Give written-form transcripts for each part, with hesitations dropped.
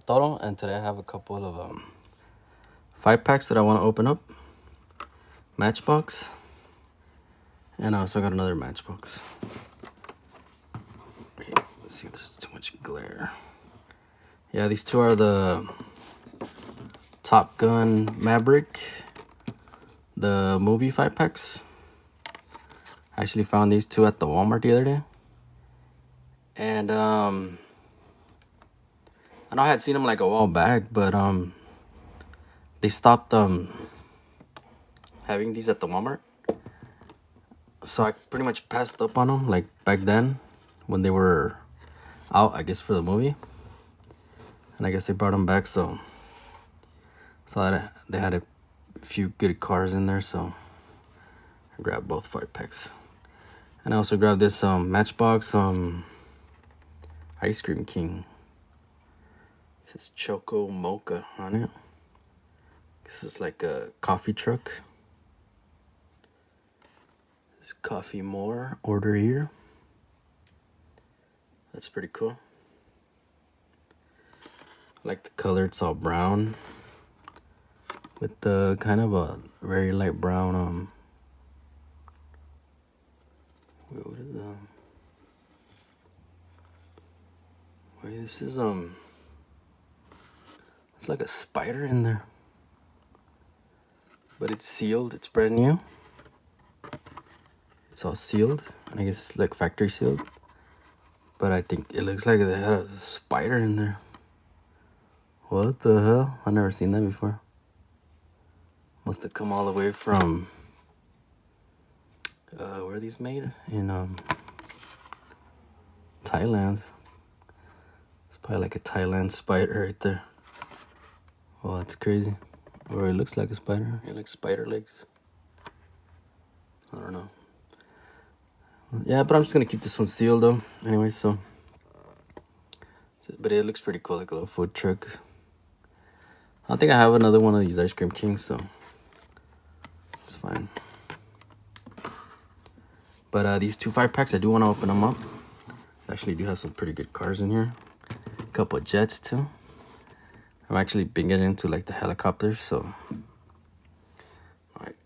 Toro, and today I have a couple of 5-packs that I want to open up. Matchbox, and I also got another Matchbox. Okay, let's see if there's too much glare. Yeah, these two are the Top Gun Maverick, the movie 5-packs. I actually found these two at the Walmart the other day. And I know I had seen them like a while back, but they stopped having these at the Walmart. So I pretty much passed up on them like back then when they were out, I guess, for the movie. And I guess they brought them back, so they had a few good cars in there, so I grabbed both 5-packs. And I also grabbed this Matchbox Ice Cream King. It says Choco Mocha on it. This is like a coffee truck. This coffee more, order here. That's pretty cool. I like the color, it's all brown with the kind of a very light brown wait, what is wait, this is it's like a spider in there, but it's sealed, it's brand new. It's all sealed, and I guess it's like factory sealed, but I think it looks like they had a spider in there. What the hell? I've never seen that before. Must have come all the way from where are these made? In Thailand. It's probably like a Thailand spider right there. Oh, that's crazy. Or it looks like a spider. It looks spider legs. I don't know. Yeah, but I'm just gonna keep this one sealed though. Anyway, so but it looks pretty cool, like a little food truck. I think I have another one of these Ice Cream Kings, so it's fine. But these two 5-packs, I do want to open them up. I actually do have some pretty good cars in here. A couple of jets too. I've actually been getting into like the helicopters, so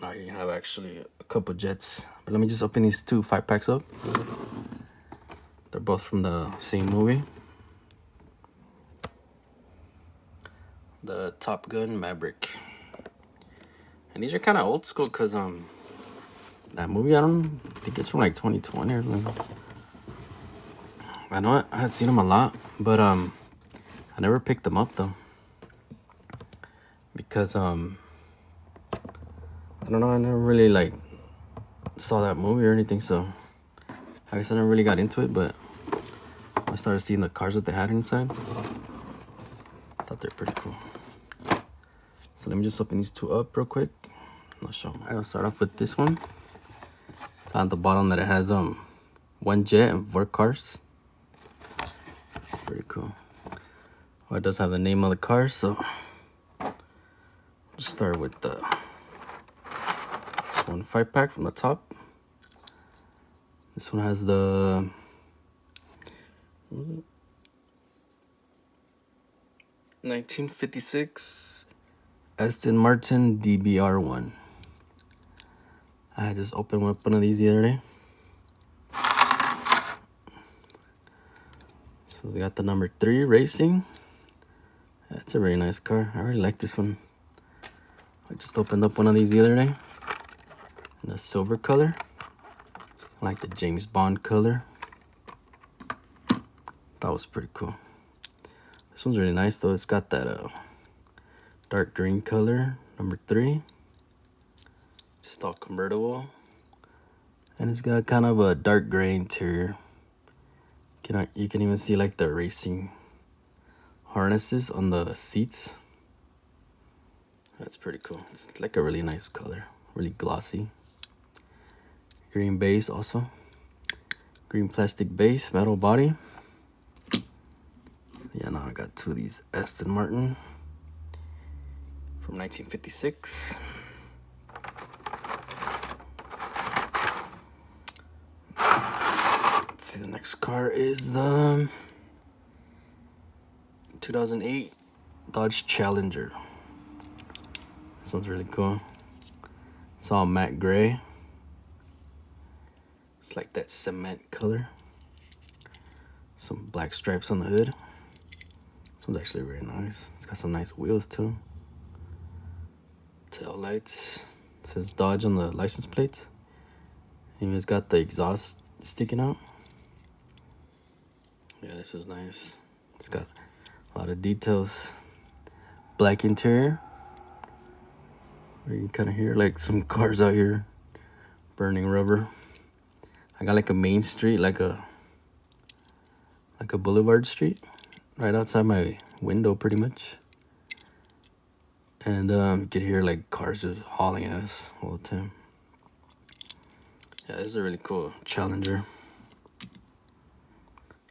now you have actually a couple of jets. But let me just open these two 5-packs up. They're both from the same movie, the Top Gun Maverick. And these are kind of old school because that movie, I think it's from like 2020 or something. I know I had seen them a lot, but I never picked them up though, because I don't know, I never really like saw that movie or anything, so I guess I never really got into it. But I started seeing the cars that they had inside. I thought they're pretty cool. So let me just open these two up real quick. I'll show them. I'll start off with this one. It's on the bottom that it has one jet and 4 cars. It's pretty cool. Oh, it does have the name of the car, so just start with this one 5-pack from the top. This one has the (1956) Aston Martin DBR1. I just opened up one of these the other day. So they got the number 3 Racing. That's a very nice car. I really like this one. I just opened up one of these the other day in a silver color. I like the James Bond color. That was pretty cool. This one's really nice though. It's got that dark green color, number 3. Just all convertible, and it's got kind of a dark gray interior. You can even see like the racing harnesses on the seats. That's pretty cool. It's like a really nice color, really glossy. Green base also. Green plastic base, metal body. Yeah, now I got 2 of these Aston Martin from 1956. Let's see, the next car is the 2008 Dodge Challenger. This one's really cool. It's all matte gray. It's like that cement color. Some black stripes on the hood. This one's actually very nice. It's got some nice wheels too. Tail lights. It says Dodge on the license plates. And it's got the exhaust sticking out. Yeah, this is nice. It's got a lot of details. Black interior. Where you can kind of hear like some cars out here burning rubber. I got like a main street, like a boulevard street right outside my window pretty much. And you could hear like cars just hauling ass all the time. Yeah, this is a really cool Challenger.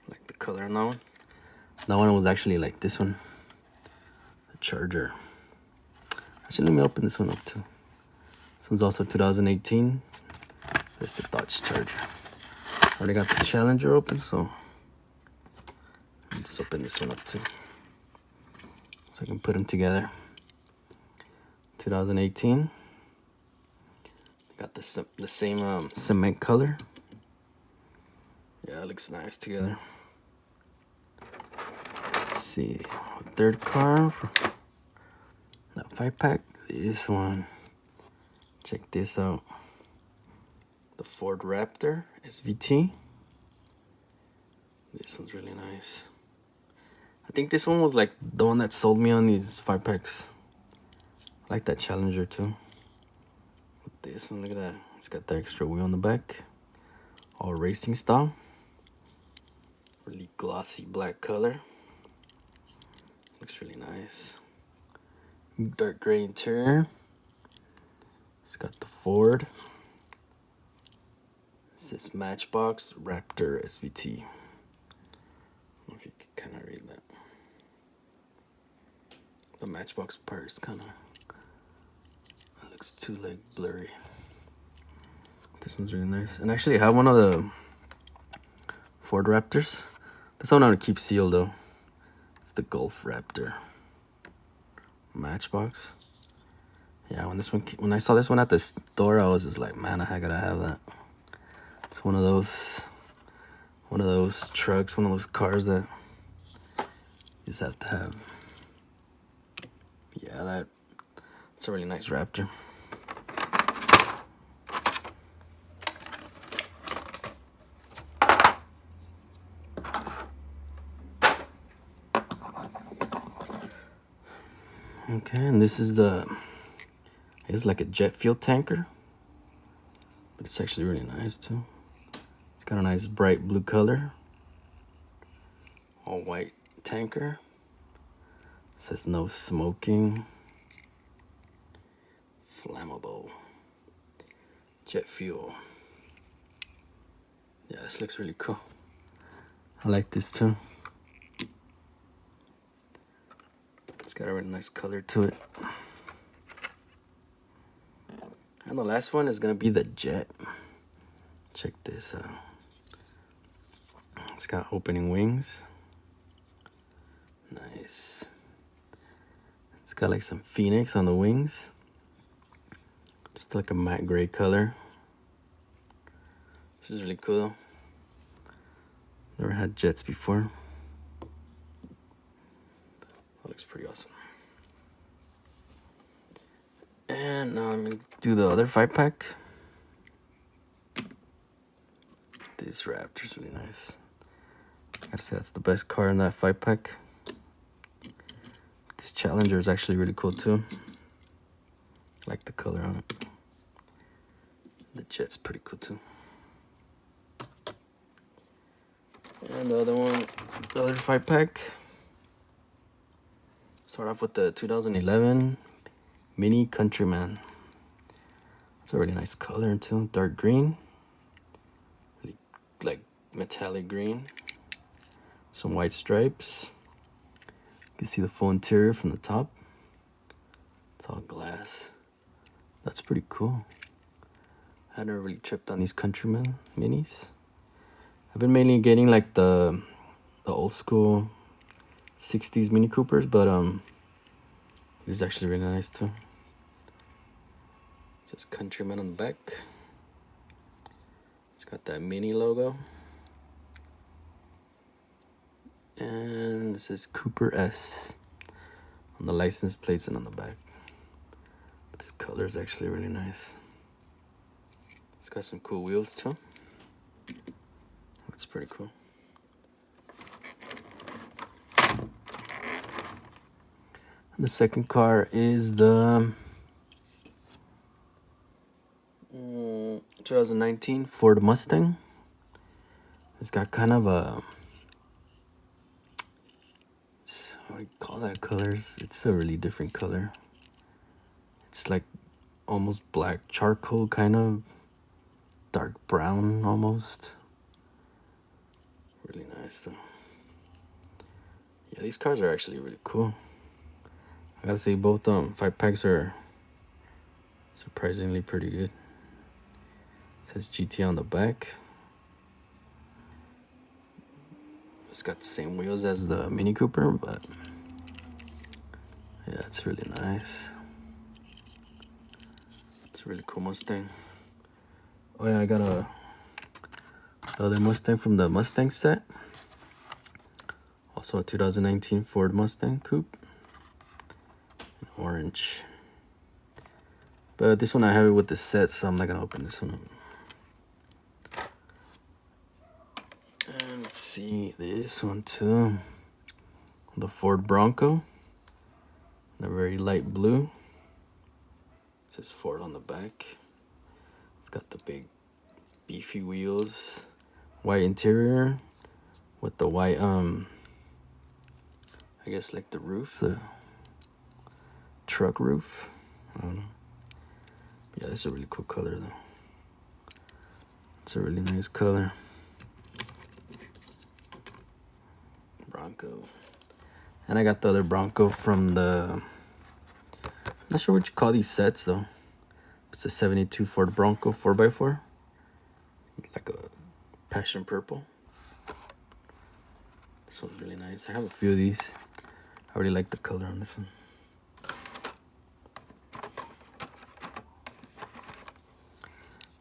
Like the color on that one. That one was actually like this one. The Charger. Actually, let me open this one up too. This one's also 2018. There's the Dodge Charger. Already got the Challenger open, so let's open this one up too. So I can put them together. 2018. Got the same cement color. Yeah, it looks nice together. Let's see, third car. That 5-pack. This one. Check this out. The Ford Raptor SVT. This one's really nice. I think this one was like the one that sold me on these 5-packs. I like that Challenger too. But this one, look at that. It's got the extra wheel on the back. All racing style. Really glossy black color. Looks really nice. Dark gray interior. It's got the Ford. It says Matchbox Raptor SVT. I don't know if you can kind of read that. The Matchbox part is kind of, it looks too like blurry. This one's really nice. And actually I have one of the Ford Raptors. This one I would keep sealed though. It's the Golf Raptor. Matchbox. Yeah, when I saw this one at the store, I was just like, man, I gotta have that. It's one of those trucks, one of those cars that you just have to have. Yeah, it's a really nice Raptor. Okay, and this is it's like a jet fuel tanker, but it's actually really nice too. It's got a nice bright blue color, all white tanker. It says no smoking, flammable, jet fuel. Yeah, this looks really cool. I like this too. It's got a really nice color to it. And the last one is gonna be the Jet. Check this out. It's got opening wings. Nice. It's got like some Phoenix on the wings. Just like a matte gray color. This is really cool. Never had Jets before. That looks pretty awesome. And now I'm gonna do the other 5-pack. This Raptor's really nice. I gotta say that's the best car in that 5-pack. This Challenger is actually really cool too. I like the color on it. The Jet's pretty cool too. And the other one, the other 5-pack. Start off with the 2011 Mini Countryman. It's a really nice color too, dark green, really, like metallic green. Some white stripes. You can see the full interior from the top. It's all glass. That's pretty cool. I never really tripped on these Countryman minis. I've been mainly getting like the old school 60s Mini Coopers, but This is actually really nice too. It says Countryman on the back. It's got that mini logo. And this is Cooper S on the license plates and on the back. But this color is actually really nice. It's got some cool wheels too. That's pretty cool. The second car is the 2019 Ford Mustang. It's got kind of a, what do you call that colors? It's a really different color. It's like almost black charcoal, kind of dark brown almost. Really nice though. Yeah, these cars are actually really cool. I gotta say both 5-packs are surprisingly pretty good. It says GT on the back. It's got the same wheels as the Mini Cooper, but yeah, it's really nice. It's a really cool Mustang. Oh yeah, I got the other Mustang from the Mustang set. Also a 2019 Ford Mustang Coupe. Orange. But this one I have it with the set, so I'm not gonna open this one up. And let's see this one too. The Ford Bronco. The very light blue. It says Ford on the back. It's got the big beefy wheels. White interior with the white I guess like the roof, the truck roof. I don't know. Yeah, it's a really cool color though. It's a really nice color. Bronco. And I got the other Bronco from the, I'm not sure what you call these sets though. It's a 72 Ford Bronco 4x4. Like a passion purple. This one's really nice. I have a few of these. I really like the color on this one.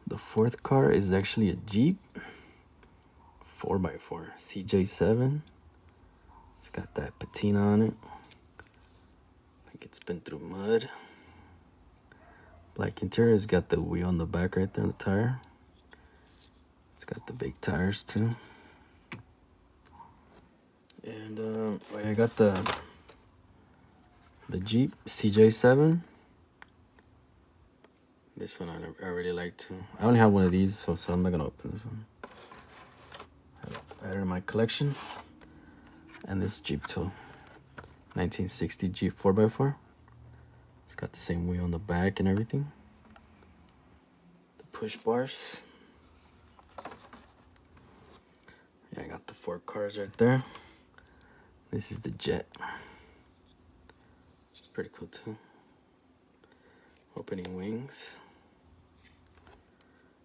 The fourth car is actually a Jeep 4x4 CJ7. It's got that patina on it. Like it's been through mud. Black interior. It's got the wheel on the back right there on the tire. It's got the big tires too. And I got the Jeep CJ7. This one I really like too. I only have one of these, so I'm not gonna open this one. I have it in my collection. And this Jeep too. 1960 Jeep 4x4. It's got the same wheel on the back and everything. The push bars. Yeah, I got the 4 cars right there. This is the Jet. It's pretty cool too. Opening wings.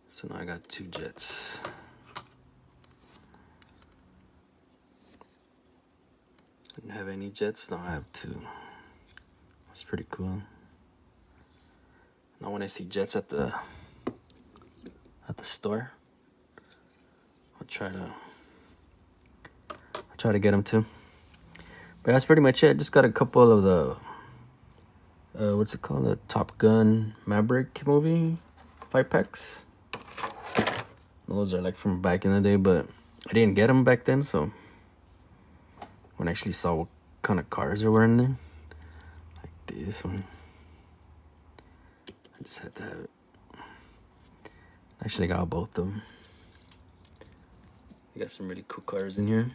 So now I got 2 Jets. Didn't have any Jets, now I have 2. That's pretty cool. Now when I see Jets at the store, I'll try to get them too. But that's pretty much it. Just got a couple of the what's it called? The Top Gun Maverick movie 5-packs. Those are like from back in the day, but I didn't get them back then, so when I actually saw what kind of cars there were in there, like this one, I just had to have it. Actually, I got both of them. I got some really cool cars in here.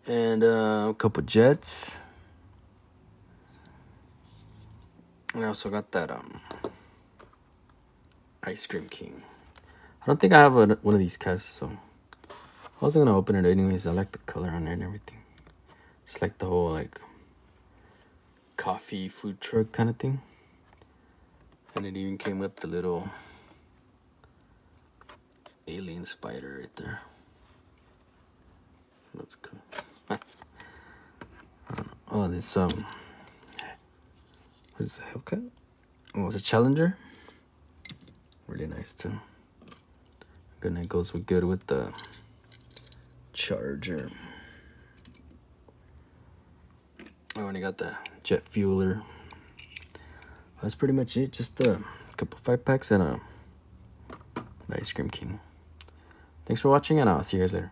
And a couple Jets. And I also got that Ice Cream King. I don't think I have one of these casts, so I wasn't gonna open it anyways. I like the color on it and everything. Just like the whole like coffee food truck kind of thing. And it even came with the little alien spider right there. That's cool. Oh, this what is the Hellcat? Oh, it's a Challenger. Really nice too. And it goes good with the Charger. I only got the jet fueler. That's pretty much it. Just a couple 5-packs and a ice cream king. Thanks for watching, and I'll see you guys later.